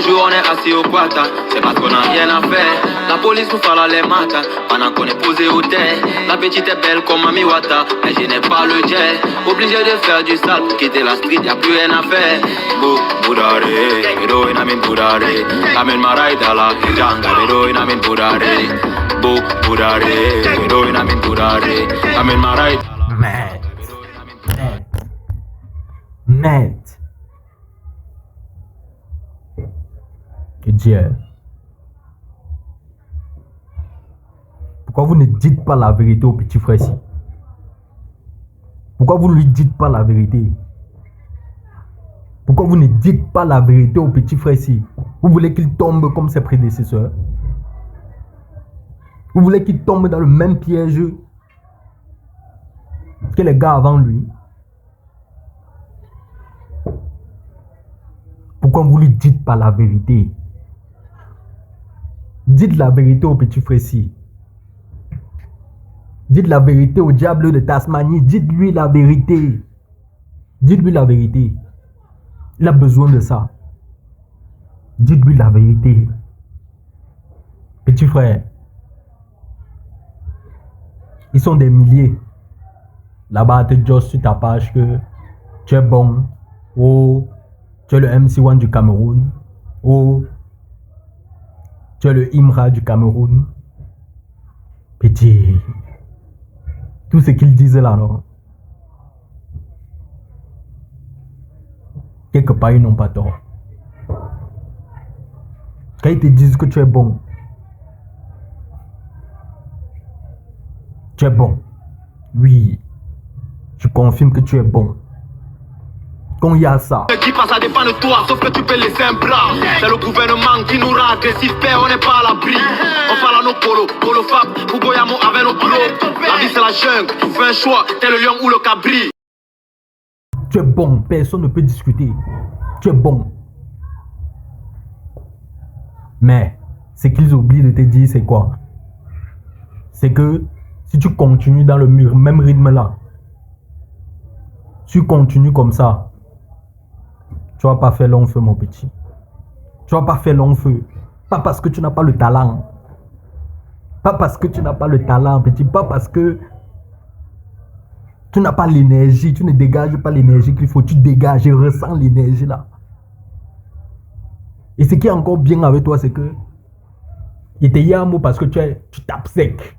jour on est assis au quata, c'est parce qu'on a rien à faire. La police nous fera les matins, pendant qu'on est posé au terre. La petite est belle comme Mami Wata, mais je n'ai pas le jet. Obligé de faire du sale pour quitter la street, y'a plus rien à faire. Budare, bedo inamin budare. Amen marai dala, janga bedo inamin budare. Budare, bedo inamin budare. Amen marai. Net. Que Dieu. Pourquoi vous ne dites pas la vérité au petit frère ici? Pourquoi vous ne lui dites pas la vérité? Pourquoi vous ne dites pas la vérité au petit frère ici? Vous voulez qu'il tombe comme ses prédécesseurs? Vous voulez qu'il tombe dans le même piège que les gars avant lui? Pourquoi vous ne lui dites pas la vérité? Dites la vérité au petit frère ici. Dites la vérité au diable de Tasmanie. Dites-lui la vérité. Dites-lui la vérité. Il a besoin de ça. Dites-lui la vérité. Petit frère, ils sont des milliers. Là-bas, tu dis sur ta page que tu es bon. Oh, tu es le MC1 du Cameroun. Oh, tu es le Imra du Cameroun. Petit. Tout ce qu'ils disaient là, non? Quelque part, ils n'ont pas tort. Quand ils te disent que tu es bon, tu es bon. Oui, je confirme que tu es bon. Quand il y a ça. Ne dis pas ça dépend de toi, sauf que tu peux laisser un blanc. C'est le gouvernement qui nous rend agressifs, père, on n'est pas à l'abri. On parle à nos polo fab, ou boyamo avec nos plots. La vie c'est la jungle, tu fais un choix, t'es le lion ou le cabri. Tu es bon, personne ne peut discuter. Tu es bon. Mais, ce qu'ils oublient de te dire, c'est quoi? C'est que si tu continues dans le même rythme là, tu continues comme ça, tu vas pas faire long feu, mon petit. Tu vas pas faire long feu. Pas parce que tu n'as pas le talent. Pas parce que tu n'as pas le talent, petit. Pas parce que tu n'as pas l'énergie. Tu ne dégages pas l'énergie qu'il faut. Tu dégages et ressens l'énergie là. Et ce qui est encore bien avec toi, c'est que il te y a un mot parce que tu tapes sec.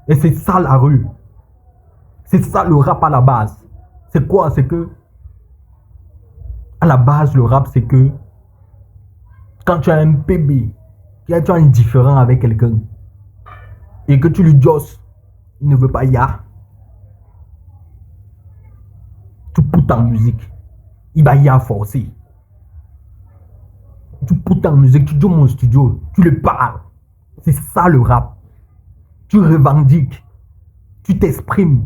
Et c'est ça la rue. C'est ça le rap à la base. C'est quoi? C'est que à la base, le rap, c'est que quand tu as un bébé, quand tu as un différent avec quelqu'un, et que tu lui josses, il ne veut pas ya. Tu poutes en musique, il va ya forcer. Tu poutes en musique, tu joues mon studio, tu le parles. C'est ça le rap. Tu revendiques, tu t'exprimes.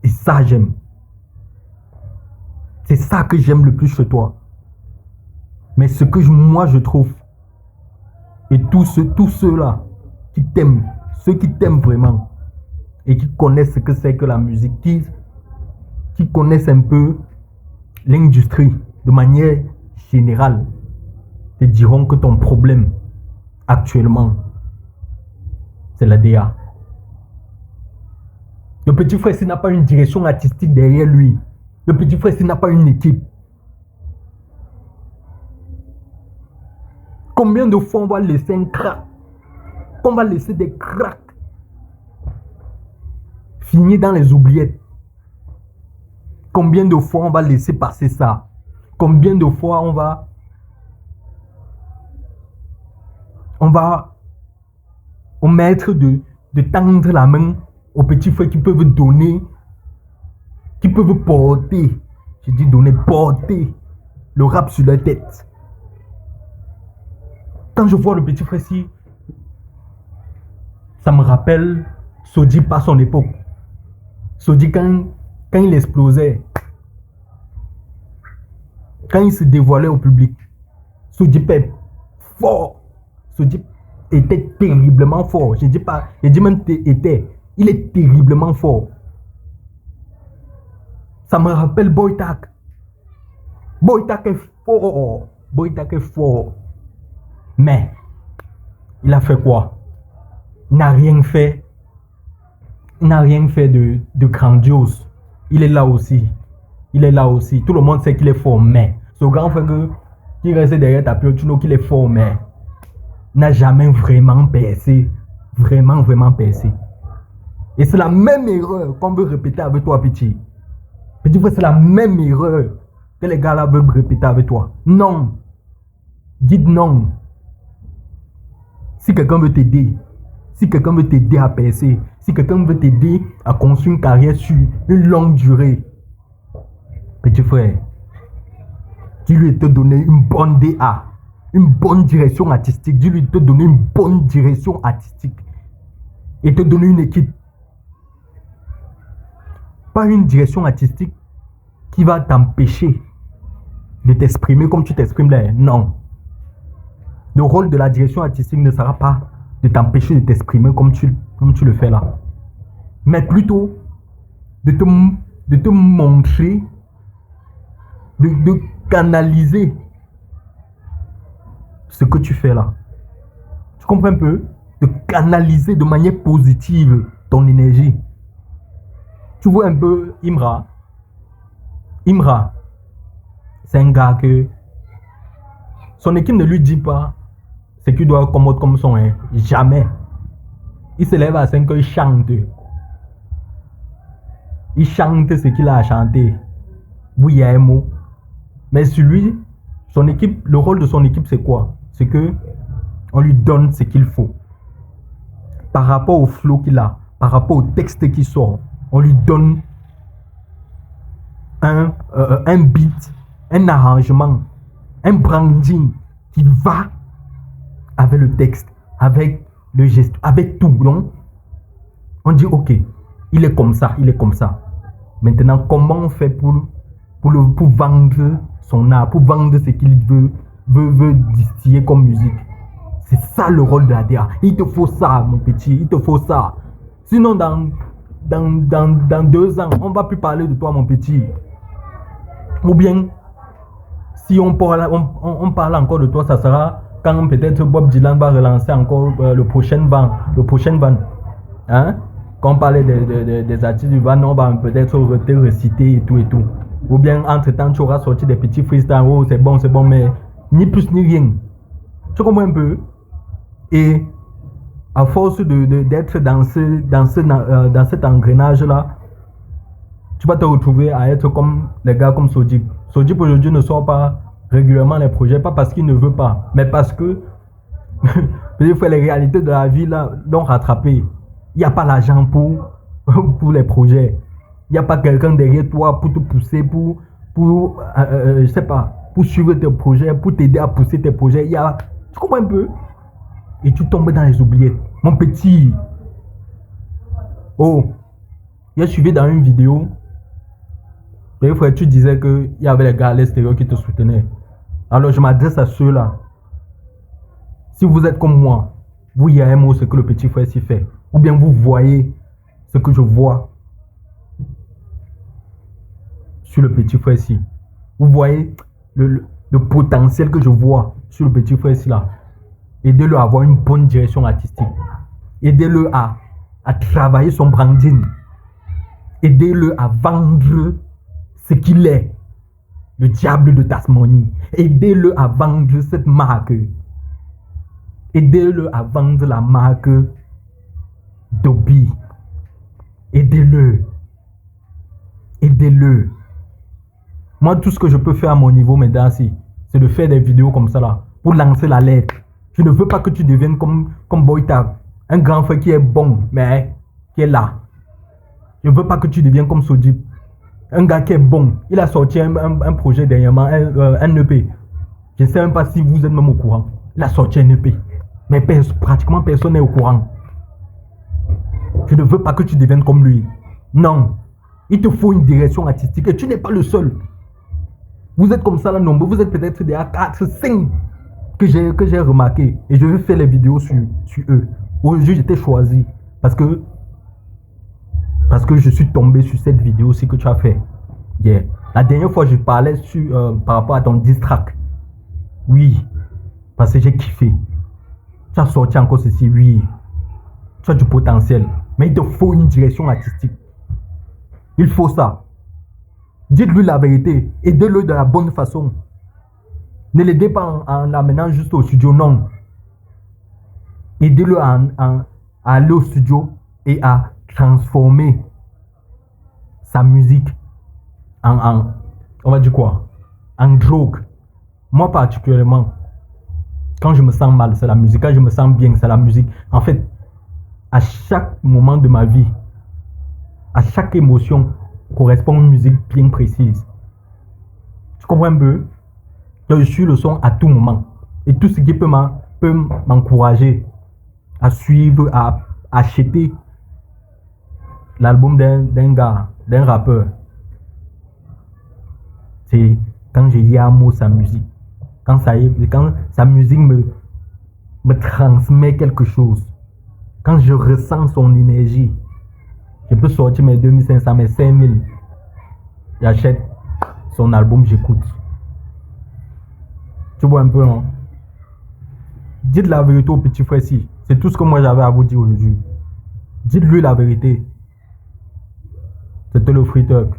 Et ça, j'aime. C'est ça que j'aime le plus chez toi. Mais ce que moi je trouve, et tous ceux-là qui t'aiment, ceux qui t'aiment vraiment, et qui connaissent ce que c'est que la musique, qui connaissent un peu l'industrie de manière générale, te diront que ton problème actuellement, c'est la DA. Le petit frère, s'il n'a pas une direction artistique derrière lui, le petit frère, s'il n'a pas une équipe, combien de fois on va laisser un crack, on va laisser des cracks finir dans les oubliettes? Combien de fois on va laisser passer ça? Combien de fois on va omettre de tendre la main aux petits frères qui peuvent donner, qui peuvent porter, je dis donner, porter le rap sur leur tête. Quand je vois le petit frère ici, ça me rappelle Soji par son époque. Soji quand il explosait, quand il se dévoilait au public, Soji était fort. Soji était terriblement fort. Je dis même était. Il est terriblement fort. Ça me rappelle Boy Tak. Boy Tak est fort. Boïta est fort. Mais, il a fait quoi? Il n'a rien fait. Il n'a rien fait de grandiose. Il est là aussi. Il est là aussi. Tout le monde sait qu'il est fort, mais ce grand frère qui reste derrière ta pure, tu sais qu'il est fort, mais n'a jamais vraiment percé. Vraiment percé. Et c'est la même erreur qu'on veut répéter avec toi, petit. Petit frère, c'est la même erreur que les gars là veulent répéter avec toi. Non. Dites non. Si quelqu'un veut t'aider, si quelqu'un veut t'aider à percer, si quelqu'un veut t'aider à construire une carrière sur une longue durée, petit frère, dis-lui de te donner une bonne DA, une bonne direction artistique. Dis-lui de te donner une bonne direction artistique et te donner une équipe. Pas une direction artistique qui va t'empêcher de t'exprimer comme tu t'exprimes là. Non. Le rôle de la direction artistique ne sera pas de t'empêcher de t'exprimer comme tu le fais là. Mais plutôt de te montrer, de canaliser ce que tu fais là. Tu comprends un peu? De canaliser de manière positive ton énergie. Tu vois un peu Imra. Imra, c'est un gars que son équipe ne lui dit pas ce qu'il doit commoder comme son. Hein. Jamais. Il se lève à 5 heures, il chante. Il chante ce qu'il a à chanter. Oui, il y a un mot. Mais sur lui, son équipe, le rôle de son équipe, c'est quoi? C'est que on lui donne ce qu'il faut. Par rapport au flow qu'il a, par rapport au texte qui sort, on lui donne un beat, un arrangement, un branding qui va avec le texte, avec le geste, avec tout. Donc, on dit, ok, il est comme ça, il est comme ça. Maintenant, comment on fait pour vendre son art, pour vendre ce qu'il veut distiller comme musique? C'est ça le rôle de la DA. Il te faut ça, mon petit, il te faut ça. Sinon, dans 2 ans, on ne va plus parler de toi, mon petit. Ou bien, si on parle encore de toi, ça sera quand peut-être Bob Dylan va relancer encore le prochain van. Hein? Quand on parlait des artistes du van, on va peut-être te reciter et tout. Ou bien, entre-temps, tu auras sorti des petits freestyles. Oh, c'est bon, mais ni plus ni rien. Tu comprends un peu? Et à force d'être dans cet engrenage-là, tu vas te retrouver à être comme les gars comme Sodip. Sodip aujourd'hui ne sort pas régulièrement les projets, pas parce qu'il ne veut pas, mais parce que les réalités de la vie l'ont rattrapé. Il n'y a pas l'argent pour les projets. Il n'y a pas quelqu'un derrière toi pour te pousser, pour je sais pas, pour suivre tes projets, pour t'aider à pousser tes projets. Tu comprends un peu? Et tu tombes dans les oubliettes. Mon petit. Oh, j'ai suivi dans une vidéo. Et frère, tu disais qu'il y avait les gars à l'extérieur qui te soutenaient. Alors je m'adresse à ceux-là. Si vous êtes comme moi, vous y a un mot ce que le petit frère s'y fait. Ou bien vous voyez ce que je vois sur le petit frère ici. Vous voyez le potentiel que je vois sur le petit frère ici là. Aidez-le à avoir une bonne direction artistique. Aidez-le à travailler son branding. Aidez-le à vendre ce qu'il est. Le diable de Tasmanie. Aidez-le à vendre cette marque. Aidez-le à vendre la marque Dobby. Aidez-le. Aidez-le. Moi, tout ce que je peux faire à mon niveau maintenant, c'est de faire des vidéos comme ça là, pour lancer la lettre. Je ne veux pas que tu deviennes comme Boïta, un grand frère qui est bon, mais qui est là. Je ne veux pas que tu deviennes comme Sodip, un gars qui est bon. Il a sorti un projet dernièrement, un EP. Je ne sais même pas si vous êtes même au courant. Il a sorti un EP. Mais pratiquement personne n'est au courant. Je ne veux pas que tu deviennes comme lui. Non. Il te faut une direction artistique et tu n'es pas le seul. Vous êtes comme ça là nombreux. Vous êtes peut-être des 4, 5 que j'ai remarqué. Et je vais faire les vidéos sur eux. Aujourd'hui, j'étais choisi. Parce que je suis tombé sur cette vidéo aussi que tu as fait. Yeah. La dernière fois, je parlais par rapport à ton diss track. Oui, parce que j'ai kiffé. Tu as sorti encore ceci, oui. Tu as du potentiel. Mais il te faut une direction artistique. Il faut ça. Dites-lui la vérité. Aidez-le de la bonne façon. Ne l'aidez pas en l'amenant juste au studio, non. Aidez-le à aller au studio et à transformer sa musique on va dire quoi? En drogue. Moi particulièrement, quand je me sens mal, c'est la musique. Quand je me sens bien, c'est la musique. En fait, à chaque moment de ma vie, à chaque émotion, correspond une musique bien précise. Tu comprends un peu? Je suis le son à tout moment. Et tout ce qui peut m'encourager à suivre, à acheter l'album d'un gars, d'un rappeur, c'est quand je lis à mot sa musique. Quand sa musique me transmet quelque chose. Quand je ressens son énergie, je peux sortir mes 2500, mes 5000. J'achète son album, j'écoute. Tu vois un peu, non? Dites la vérité au petit frère ici. C'est tout ce que moi j'avais à vous dire aujourd'hui. Dites-lui la vérité. C'était le Free Talk.